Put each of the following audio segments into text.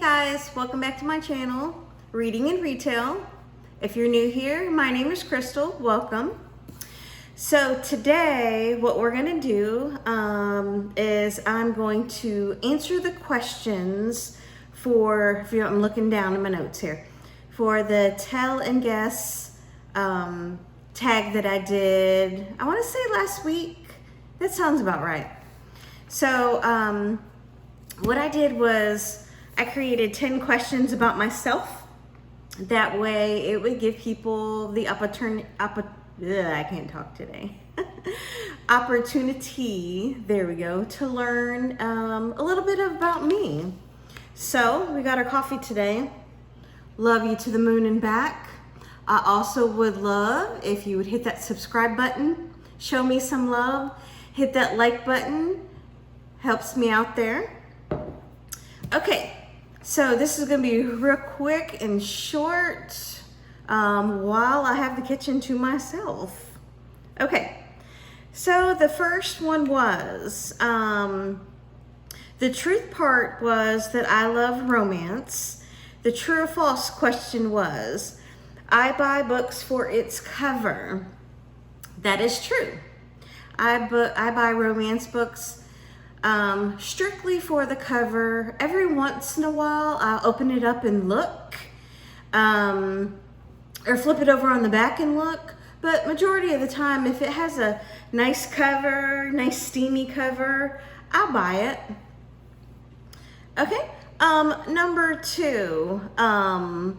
Guys, welcome back to my channel, Reading and Retail. If you're new here, my name is Crystal. Welcome. So today, what we're gonna do is I'm going to answer the questions for, I'm looking down in my notes here, for the tell and guess tag that I did, I wanna say last week. That sounds about right. So what I did was I created 10 questions about myself. That way it would give people the opportunity, there we go, to learn a little bit about me. So we got our coffee today. Love you to the moon and back. I also would love if you would hit that subscribe button, show me some love, hit that like button, helps me out there. Okay, so this is gonna be real quick and short while I have the kitchen to myself. Okay, so the first one was, the truth part was that I love romance. The true or false question was, I buy books for its cover. That is true. I buy romance books strictly for the cover. Every once in a while, I'll open it up and look, or flip it over on the back and look. But majority of the time, if it has a nice cover, nice steamy cover, I'll buy it. Okay, number two, I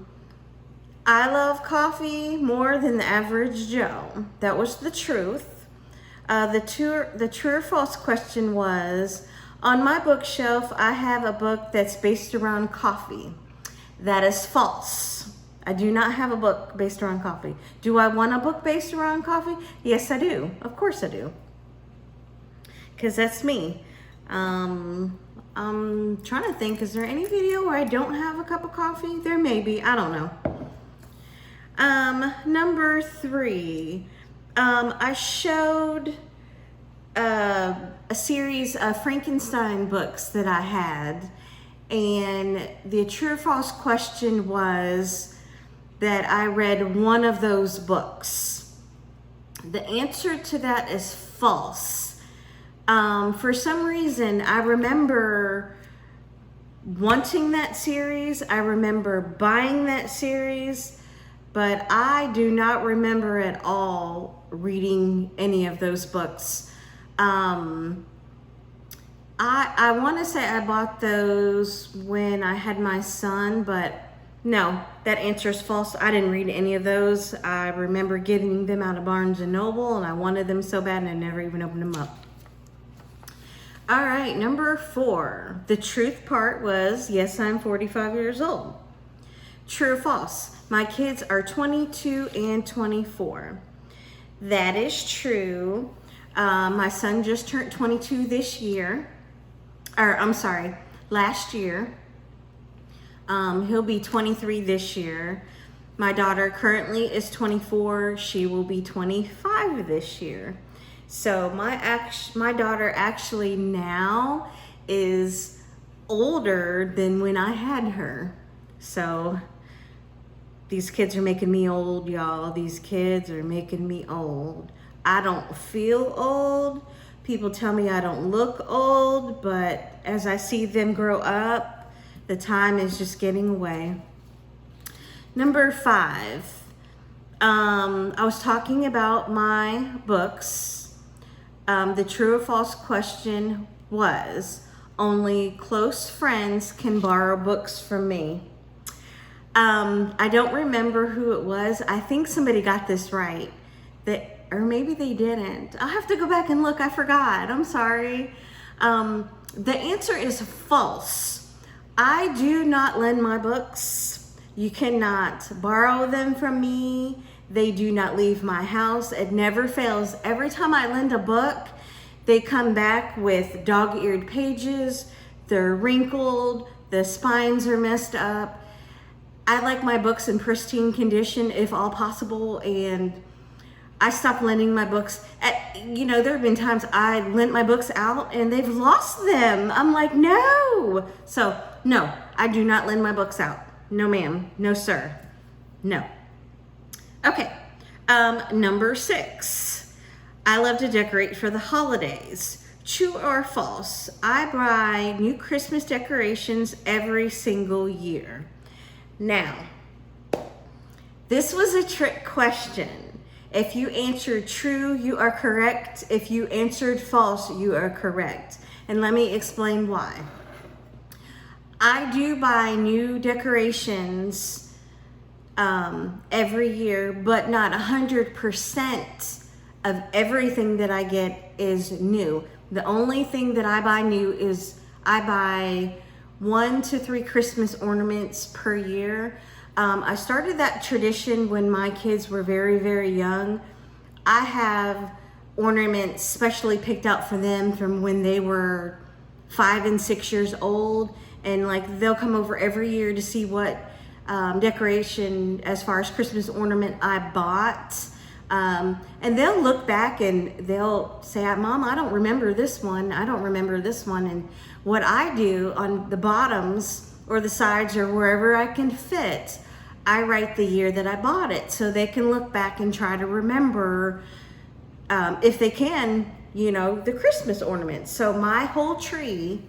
love coffee more than the average Joe. That was the truth. The true or false question was, on my bookshelf, I have a book that's based around coffee. That is false. I do not have a book based around coffee. Do I want a book based around coffee? Yes, I do. Of course I do. Because that's me. I'm trying to think, is there any video where I don't have a cup of coffee? There may be, I don't know. Number three. I showed a series of Frankenstein books that I had, and the true or false question was that I read one of those books. The answer to that is false. For some reason, I remember wanting that series. I remember buying that series. But I do not remember at all reading any of those books. I want to say I bought those when I had my son, but no, that answer is false. I didn't read any of those. I remember getting them out of Barnes & Noble, and I wanted them so bad, and I never even opened them up. All right, number four. The truth part was, yes, I'm 45 years old. True or false? My kids are 22 and 24. That is true. My son just turned 22 this year. Or, I'm sorry, last year. He'll be 23 this year. My daughter currently is 24. She will be 25 this year. So my daughter actually now is older than when I had her. So these kids are making me old, y'all. These kids are making me old. I don't feel old. People tell me I don't look old, but as I see them grow up, the time is just getting away. Number five, I was talking about my books. The true or false question was, only close friends can borrow books from me. I don't remember who it was. I think somebody got this right, or maybe they didn't. I'll have to go back and look. I forgot. I'm sorry. The answer is false. I do not lend my books. You cannot borrow them from me. They do not leave my house. It never fails. Every time I lend a book, they come back with dog-eared pages. They're wrinkled. The spines are messed up. I like my books in pristine condition if all possible, and I stopped lending my books. There have been times I lent my books out and they've lost them. I'm like, no. So no, I do not lend my books out. No ma'am, no sir, no. Okay, number 6. I love to decorate for the holidays. True or false? I buy new Christmas decorations every single year. Now, this was a trick question. If you answered true, you are correct. If you answered false, you are correct. And let me explain why. I do buy new decorations every year, but not 100% of everything that I get is new. The only thing that I buy new is I buy 1 to 3 Christmas ornaments per year. I started that tradition when my kids were very, very young. I have ornaments specially picked out for them from when they were 5 and 6 years old, and like they'll come over every year to see what decoration as far as Christmas ornament I bought. And they'll look back and they'll say, Mom, I don't remember this one. I don't remember this one. And what I do on the bottoms or the sides or wherever I can fit, I write the year that I bought it so they can look back and try to remember, if they can, you know, the Christmas ornaments. So my whole tree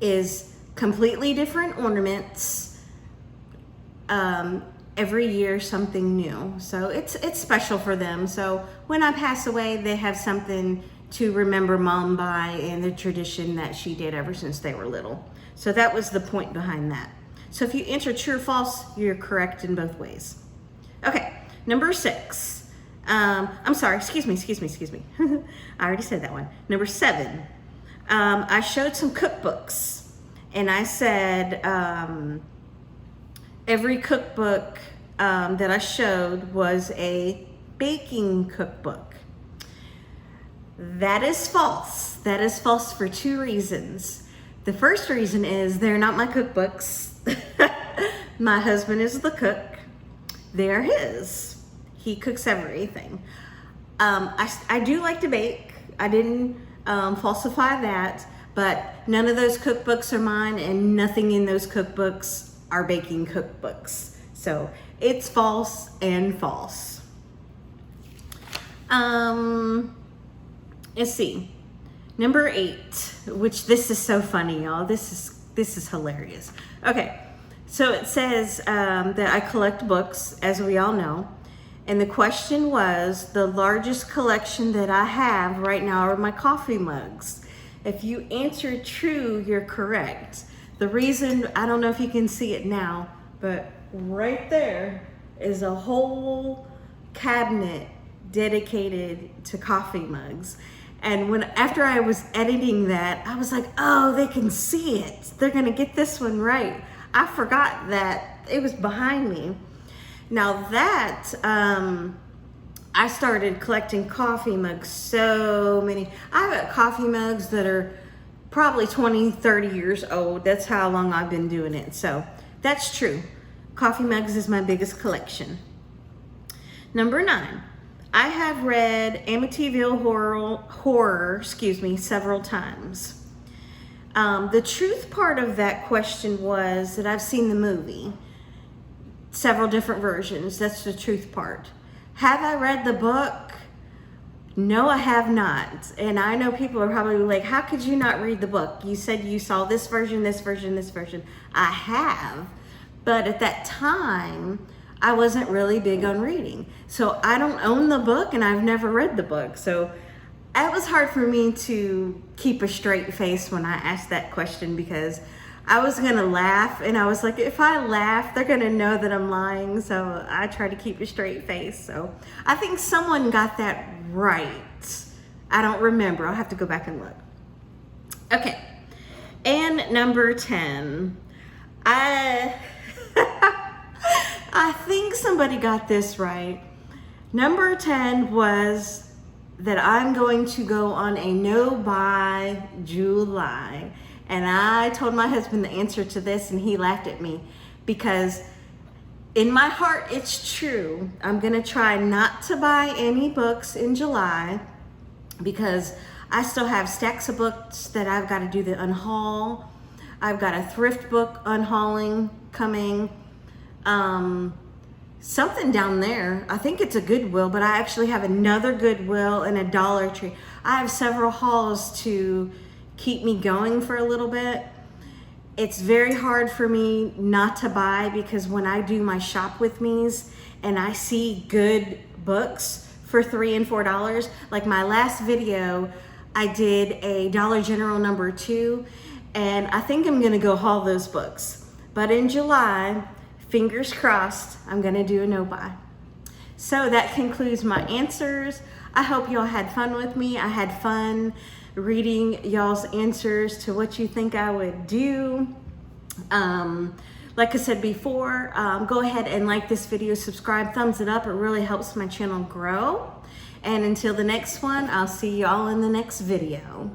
is completely different ornaments. Every year something new, so it's special for them. So when I pass away, they have something to remember Mom by and the tradition that she did ever since they were little. So that was the point behind that. So if you answer true or false, you're correct in both ways. Okay, number 6. I'm sorry, excuse me. I already said that one. Number 7. I showed some cookbooks, and I said every cookbook that I showed was a baking cookbook. That is false. That is false for 2 reasons. The first reason is they're not my cookbooks. My husband is the cook. They're his. He cooks everything. I do like to bake. I didn't falsify that, but none of those cookbooks are mine, and nothing in those cookbooks are baking cookbooks. So it's false and false. Let's see. Number 8, which this is so funny, y'all. This is hilarious. Okay, so it says that I collect books, as we all know. And the question was, the largest collection that I have right now are my coffee mugs. If you answered true, you're correct. The reason, I don't know if you can see it now, but right there is a whole cabinet dedicated to coffee mugs. And after I was editing that, I was like, oh, they can see it. They're gonna get this one right. I forgot that it was behind me. Now that, I started collecting coffee mugs, so many. I've got coffee mugs that are probably 20, 30 years old. That's how long I've been doing it. So that's true. Coffee mugs is my biggest collection. Number 9, I have read Amityville Horror, several times. The truth part of that question was that I've seen the movie, several different versions. That's the truth part. Have I read the book? No, I have not. And I know people are probably like, how could you not read the book? You said you saw this version, this version, this version. I have, but at that time, I wasn't really big on reading. So I don't own the book and I've never read the book. So it was hard for me to keep a straight face when I asked that question, because I was gonna laugh, and I was like, if I laugh, they're gonna know that I'm lying. So I try to keep a straight face. So I think someone got that right. I don't remember. I'll have to go back and look. Okay. And number 10, I think somebody got this right. Number 10 was that I'm going to go on a no-buy July. And I told my husband the answer to this, and he laughed at me, because in my heart, it's true. I'm gonna try not to buy any books in July, because I still have stacks of books that I've got to do the unhaul. I've got a thrift book unhauling coming. Something down there, I think it's a Goodwill, but I actually have another Goodwill and a Dollar Tree. I have several hauls to keep me going for a little bit. It's very hard for me not to buy, because when I do my shop with me's and I see good books for $3 and $4, like my last video, I did a Dollar General #2, and I think I'm gonna go haul those books. But in July, fingers crossed, I'm gonna do a no buy. So that concludes my answers. I hope y'all had fun with me. I had fun reading y'all's answers to what you think I would do. Like I said before, go ahead and like this video, subscribe, thumbs it up. It really helps my channel grow. And until the next one, I'll see y'all in the next video.